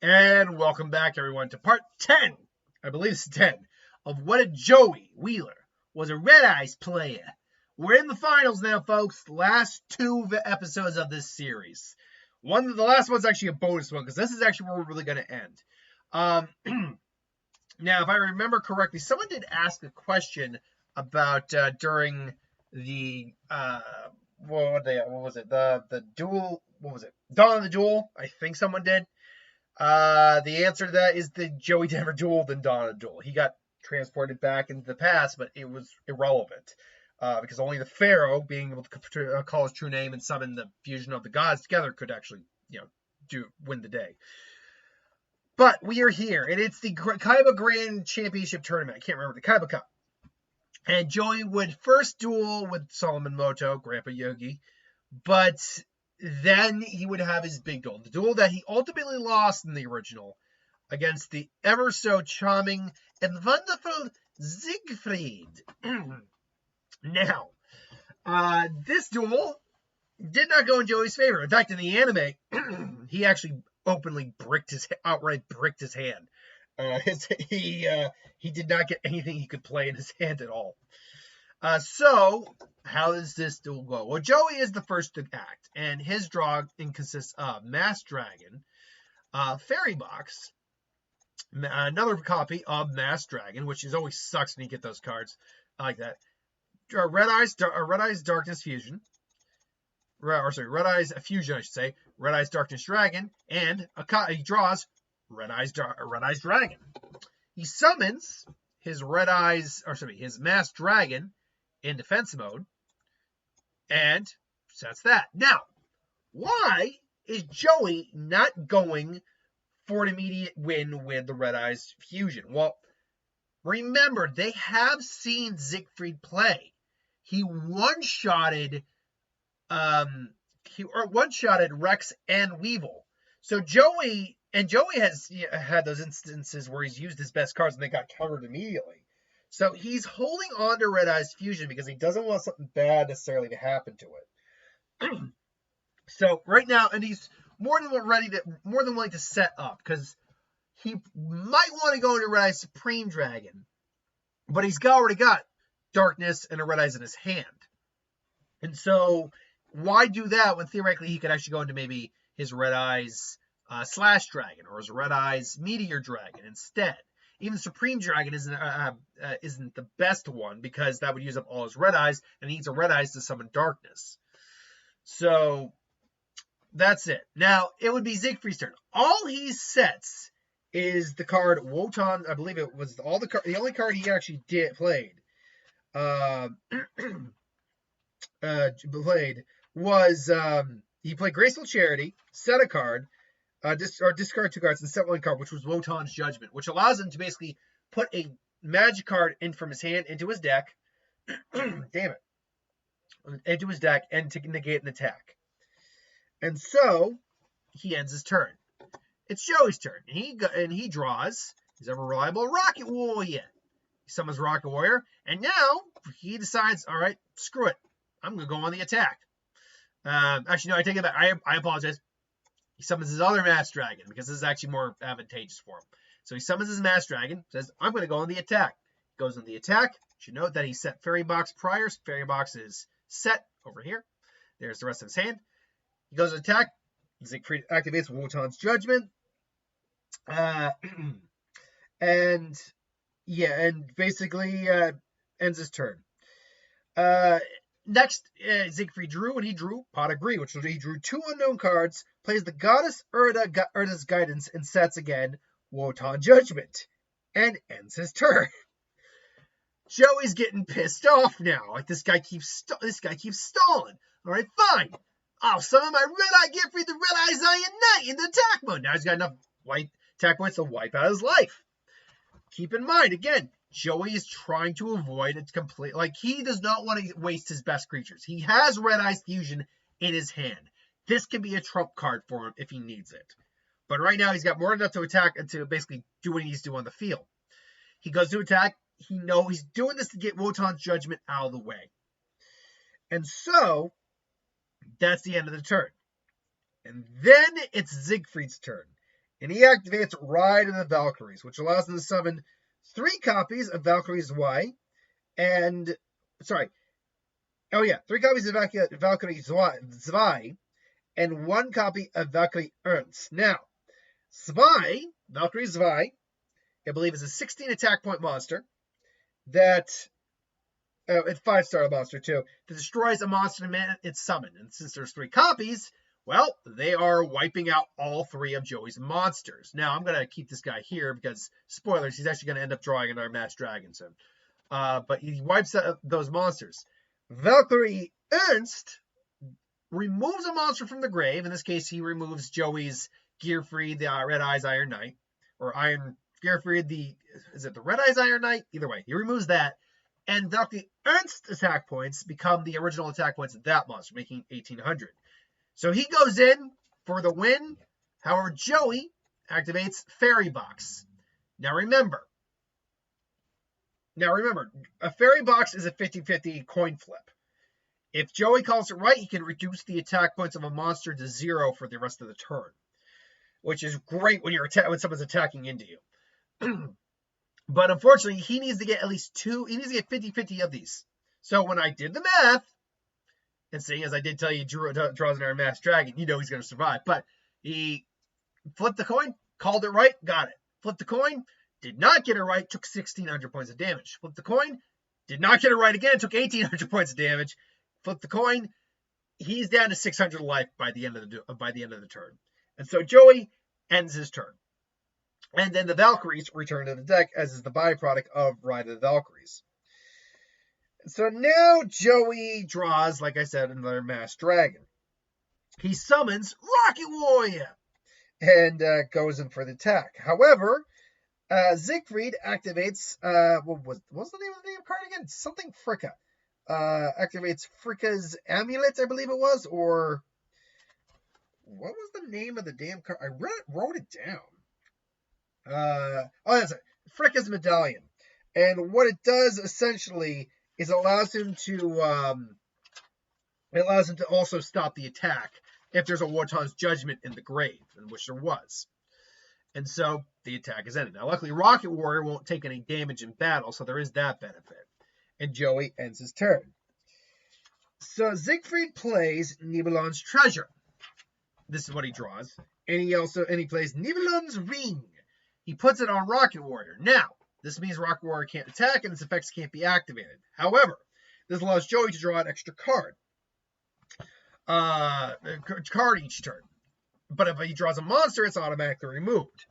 And welcome back, everyone, to part 10, I believe it's 10, of What If Joey Wheeler Was a Red Eyes Player. We're in the finals now, folks. The last two episodes of this series. The last one's actually a bonus one, because this is actually where we're really going to end. Now, if I remember correctly, someone did ask a question about during the, what was it? The duel, what was it? Dawn of the Duel, I think someone did. The answer to that is the Joey Denver duel than Donna duel. He got transported back into the past, but it was irrelevant. Because only the Pharaoh, being able to call his true name and summon the fusion of the gods together, could actually, win the day. But we are here, and it's the Kaiba Grand Championship Tournament. I can't remember, the Kaiba Cup. And Joey would first duel with Solomon Moto, Grandpa Yugi, but then he would have his big duel, the duel that he ultimately lost in the original against the ever so charming and wonderful Zigfried. Now, this duel did not go in Joey's favor. In fact, in the anime, he actually openly outright bricked his hand. He did not get anything he could play in his hand at all. So, how does this duel go? Well, Joey is the first to act, and his draw consists of Mass Dragon, Fairy Box, another copy of Mass Dragon, which always sucks when you get those cards. I like that. Red Eyes Darkness Fusion. Red Eyes Fusion, I should say. Red Eyes Darkness Dragon, and he draws Red Eyes Dragon. He summons his his Mass Dragon in defense mode, and sets that. Now, why is Joey not going for an immediate win with the Red Eyes Fusion? Well, remember, they have seen Zigfried play. He one-shotted Rex and Weevil. So Joey has had those instances where he's used his best cards and they got countered immediately. So he's holding on to Red Eyes Fusion because he doesn't want something bad necessarily to happen to it. So right now, and he's more than willing to set up, because he might want to go into Red Eyes Supreme Dragon, but he's already got Darkness and a Red Eyes in his hand. And so why do that when theoretically he could actually go into maybe his Red Eyes Slash Dragon or his Red Eyes Meteor Dragon instead? Even Supreme Dragon isn't the best one, because that would use up all his Red Eyes, and he needs a Red Eyes to summon Darkness. So that's it. Now, it would be Zigfried's turn. All he sets is the card Wotan. I believe it was the only card he actually played. He played Graceful Charity, set a card, discard two cards and set one card, which was Wotan's Judgment, which allows him to basically put a magic card in from his hand into his deck. Into his deck, and to negate an attack. And so he ends his turn. It's Joey's turn, and he draws his ever reliable Rocket Warrior. He summons Rocket Warrior, and now he decides, all right, screw it, I'm going to go on the attack. Actually, no, I take it back. I apologize. He summons his other Mass Dragon, because this is actually more advantageous for him. So he summons his Mass Dragon, says, I'm going to go on the attack. He goes on the attack. You should note that he set Fairy Box prior. Fairy Box is set over here. There's the rest of his hand. He goes to attack. Zigfried activates Wotan's Judgment. And basically ends his turn. Next, Zigfried drew, and he drew Pot of Greed, which he drew two unknown cards, plays the Goddess Urda's Guidance, and sets again Wotan Judgment, and ends his turn. Joey's getting pissed off now. Like, this guy keeps stalling. All right, fine. I'll summon my Red Eye Zigfried, the Red Eye Zion Knight, in the attack mode. Now he's got enough white attack points to wipe out his life. Keep in mind, again, Joey is trying to avoid it completely. Like, he does not want to waste his best creatures. He has Red Eyes Fusion in his hand. This can be a trump card for him if he needs it. But right now, he's got more than enough to attack and to basically do what he needs to do on the field. He goes to attack. He knows he's doing this to get Wotan's Judgment out of the way. And so, that's the end of the turn. And then it's Zigfried's turn. And he activates Ride of the Valkyries, which allows him to summon 3 copies of Valkyrie Zwei and, sorry, 3 copies of Valkyrie Zwei and 1 copy of Valkyrie Ernst. Now, Valkyrie Zwei, I believe is a 16 attack point monster that, it's 5-star monster too, that destroys a monster the minute it's summoned. And since there's 3 copies, well, they are wiping out all 3 of Joey's monsters. Now, I'm going to keep this guy here because, spoilers, he's actually going to end up drawing another Masked Dragon soon. But he wipes out those monsters. Valkyrie Ernst removes a monster from the grave. In this case, he removes Joey's Zigfried, the Red Eyes Iron Knight. Or Zigfried, is it the Red Eyes Iron Knight? Either way, he removes that. And Valkyrie Ernst's attack points become the original attack points of that monster, making 1,800. So he goes in for the win. However, Joey activates Fairy Box. Now remember, a Fairy Box is a 50-50 coin flip. If Joey calls it right, he can reduce the attack points of a monster to 0 for the rest of the turn, which is great when when someone's attacking into you. But unfortunately, he needs to get at least 2. He needs to get 50-50 of these. So when I did the math, and seeing as I did tell you, draws another Masked Dragon, you know he's going to survive. But he flipped the coin, called it right, got it. Flipped the coin, did not get it right, took 1,600 points of damage. Flipped the coin, did not get it right again, took 1,800 points of damage. Flipped the coin, he's down to 600 life by the end of the turn. And so Joey ends his turn. And then the Valkyries return to the deck, as is the byproduct of Ride of the Valkyries. So now Joey draws, like I said, another Masked Dragon. He summons Rocket Warrior and goes in for the attack. However, Zigfried activates, what was the name of the damn card again? Something Fricka. Activates Fricka's Amulet, I believe it was, or what was the name of the damn card? I wrote it down. That's it. Fricka's Medallion. And what it does essentially is allows him to also stop the attack if there's a Wotan's Judgment in the grave, in which there was. And so the attack is ended. Now, luckily, Rocket Warrior won't take any damage in battle, so there is that benefit. And Joey ends his turn. So Zigfried plays Nibelung's Treasure. This is what he draws. And he plays Nibelung's Ring. He puts it on Rocket Warrior. Now, this means Rocket Warrior can't attack and its effects can't be activated. However, this allows Joey to draw an extra card. Card each turn. But if he draws a monster, it's automatically removed.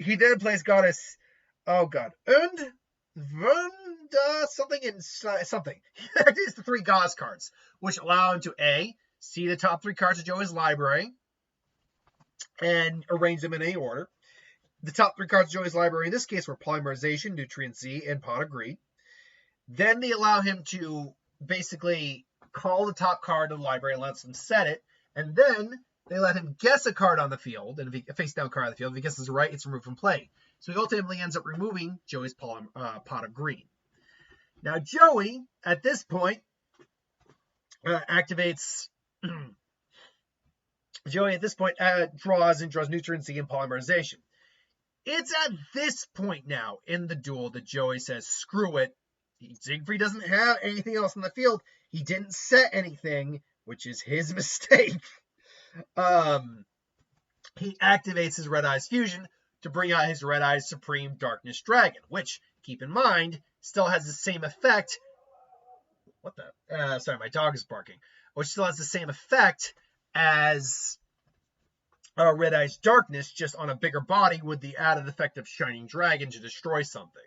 He then plays Goddess, Und, Vunda, something. He activates the 3 Goddess cards, which allow him to A, see the top 3 cards of Joey's library, and arrange them in any order. The top 3 cards of Joey's library in this case were Polymerization, Nutrient Z, and Pot of Greed. Then they allow him to basically call the top card of the library and lets him set it. And then they let him guess a card on the field, and a face-down card on the field. If he guesses right, it's removed from play. So he ultimately ends up removing Joey's Pot of Greed. Now Joey, at this point, activates... Joey, at this point, draws Nutrient Z and Polymerization. It's at this point now in the duel that Joey says, screw it. Zigfried doesn't have anything else in the field. He didn't set anything, which is his mistake. He activates his Red Eyes Fusion to bring out his Red Eyes Supreme Darkness Dragon, which, keep in mind, still has the same effect. What the? Sorry, my dog is barking. Which still has the same effect as Red Eyes Darkness, just on a bigger body with the added effect of Shining Dragon to destroy something.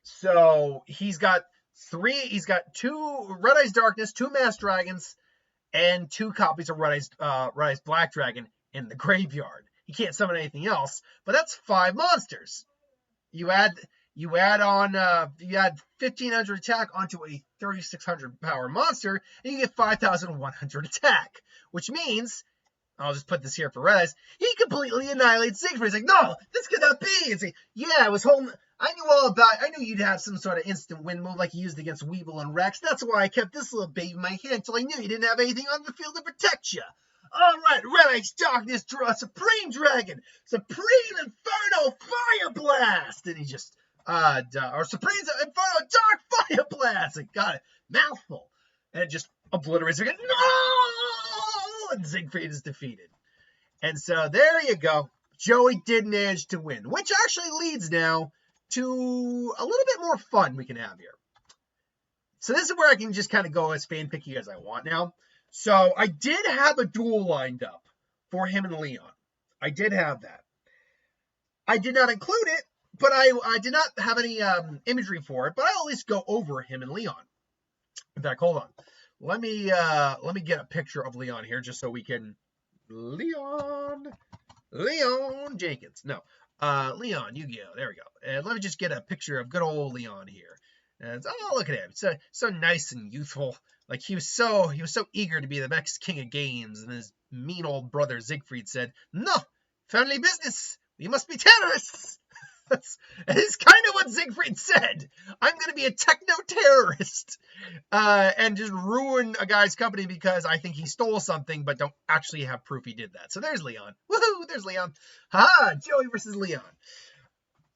So he's got 2 Red Eyes Darkness, 2 Masked Dragons, and 2 copies of Red Eyes Black Dragon in the graveyard. He can't summon anything else, but that's 5 monsters. You add 1,500 attack onto a 3,600 power monster, and you get 5,100 attack, which means, I'll just put this here for Red Eyes, he completely annihilates Zigfried. He's like, no, this could not be. It's like, yeah, I knew you'd have some sort of instant win move like you used against Weevil and Rex. That's why I kept this little baby in my hand until I knew you didn't have anything on the field to protect you. All right, Red Ice Darkness, Supreme Dragon, Supreme Inferno Fire Blast, and he just or Supreme Inferno Dark Fire Blast. I got it, mouthful, and it just obliterates again. No, and Zigfried is defeated. And so there you go. Joey did manage to win, which actually leads now to a little bit more fun we can have here. So this is where I can just kind of go as fan picky as I want now. So I did have a duel lined up for him and Leon. I did have that. I did not include it, but I did not have any imagery for it, but I'll at least go over him and Leon. In fact, hold on. Let me get a picture of Leon here just so we can Leon Jenkins. No. Leon Yu-Gi-Oh! There we go. And let me just get a picture of good old Leon here. And oh, look at him. So nice and youthful. Like he was so eager to be the next king of games, and his mean old brother Zigfried said, "No, family business. We must be terrorists." That is kind of what Zigfried said. I'm going to be a techno-terrorist and just ruin a guy's company because I think he stole something, but don't actually have proof he did that. So there's Leon. Woohoo! There's Leon. Ha! Joey versus Leon.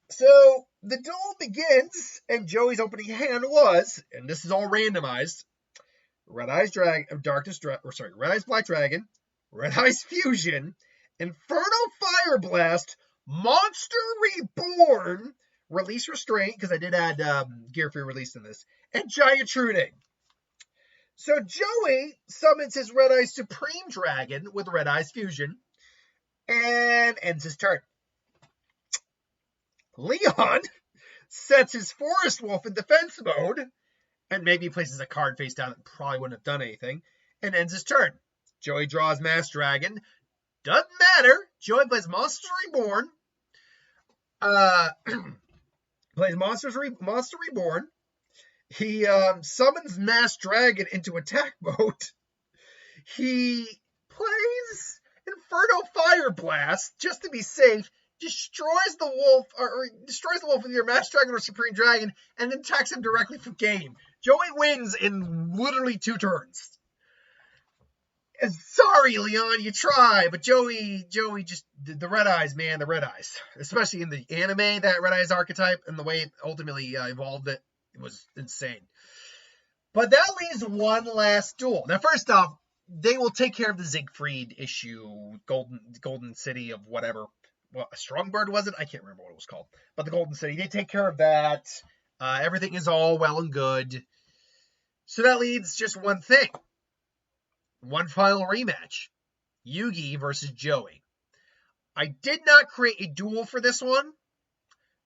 So the duel begins, and Joey's opening hand was, and this is all randomized, Red Eyes Black Dragon, Red Eyes Fusion, Inferno Fire Blast, Monster Reborn, Release Restraint, because I did add Gear Free Release in this, and Giant Truding. So Joey summons his Red Eyes Supreme Dragon with Red Eyes Fusion, and ends his turn. Leon sets his Forest Wolf in defense mode, and maybe places a card face down that probably wouldn't have done anything, and ends his turn. Joey draws Mass Dragon. Doesn't matter. Joey plays Monster Reborn. Plays Monster Reborn. He summons Mass Dragon into attack mode. He plays Inferno Fire Blast just to be safe. Destroys the wolf with either Mass Dragon or Supreme Dragon, and then attacks him directly for game. Joey wins in literally 2 turns. And sorry, Leon, you try, but Joey just the Red Eyes, man, the Red Eyes, especially in the anime, that Red Eyes archetype and the way it ultimately evolved, it was insane. But that leaves one last duel. Now, first off, they will take care of the Zigfried issue, Golden City of whatever. Well, a Strongbird was it? I can't remember what it was called. But the Golden City, they take care of that. Everything is all well and good. So that leaves just one thing. One final rematch. Yugi versus Joey. I did not create a duel for this one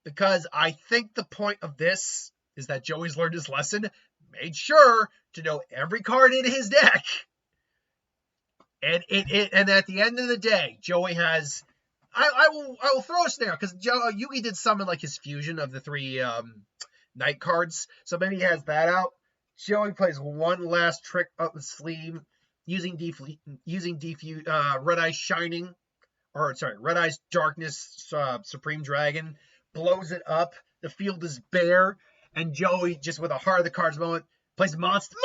because I think the point of this is that Joey's learned his lesson, made sure to know every card in his deck. And at the end of the day, Joey has... I will throw a snare because Yugi did summon like his fusion of the 3 night cards, so maybe he has that out. Joey plays one last trick up the sleeve using Red Eyes Shining, Red Eyes Darkness Supreme Dragon, blows it up. The field is bare, and Joey just with a heart of the cards moment plays Monster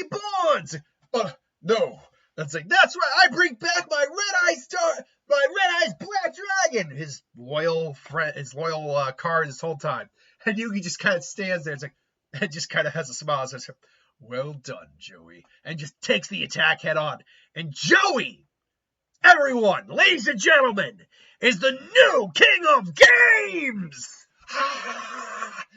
Reborns. No. That's right. I bring back my Red Eyes Black Dragon. His loyal friend, his loyal card this whole time. And Yugi just kind of stands there. It's like, and just kind of has a smile and says, "Well done, Joey," and just takes the attack head on. And Joey, everyone, ladies and gentlemen, is the new king of games.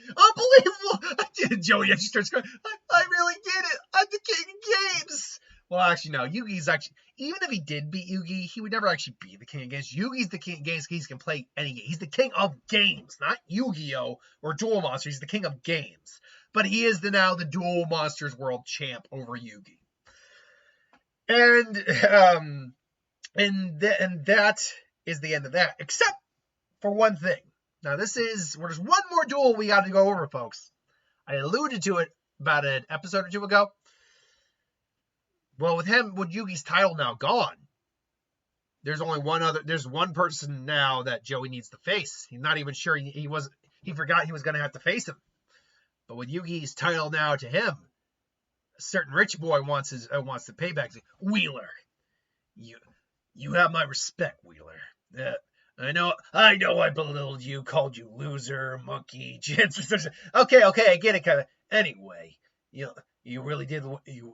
Unbelievable! Joey actually starts going, I really did it. I'm the king of games. Well, actually, no. Yugi's actually, even if he did beat Yugi, he would never actually be the king of games. Yugi's the king of games because he can play any game. He's the king of games, not Yu-Gi-Oh! Or Duel Monsters. He's the king of games. But he is now the Duel Monsters world champ over Yugi. And that is the end of that, except for one thing. Now, there's one more duel we got to go over, folks. I alluded to it about an episode or 2 ago. Well, with Yugi's title now gone, there's one person now that Joey needs to face. He's not even sure he forgot he was going to have to face him. But with Yugi's title now to him, a certain rich boy wants the payback. Wheeler, You have my respect, Wheeler. I know I belittled you, called you loser, monkey, jits. Okay, I get it, kind of. Anyway, you really did. You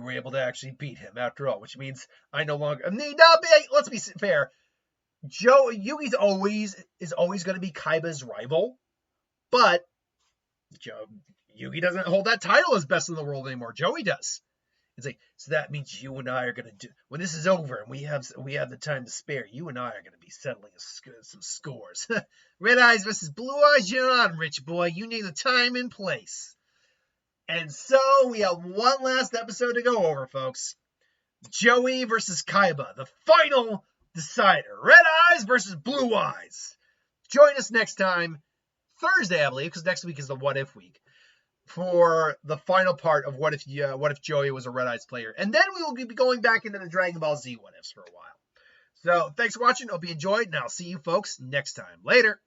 were able to actually beat him after all, which means I no longer. Let's be fair. Yugi's is always going to be Kaiba's rival, but Yugi doesn't hold that title as best in the world anymore. Joey does. It's like, so that means you and I are gonna do, when this is over and we have the time to spare, you and I are gonna be settling some scores. Red Eyes versus Blue Eyes, you're on, rich boy. You need the time and place. And so we have one last episode to go over, folks. Joey versus Kaiba, the final decider. Red Eyes versus Blue Eyes. Join us next time, Thursday, I believe, because next week is the What If week, for the final part of what if Joey was a Red Eyes player. And then we will be going back into the Dragon Ball Z What Ifs for a while. So thanks for watching. Hope you enjoyed, and I'll see you folks next time. Later.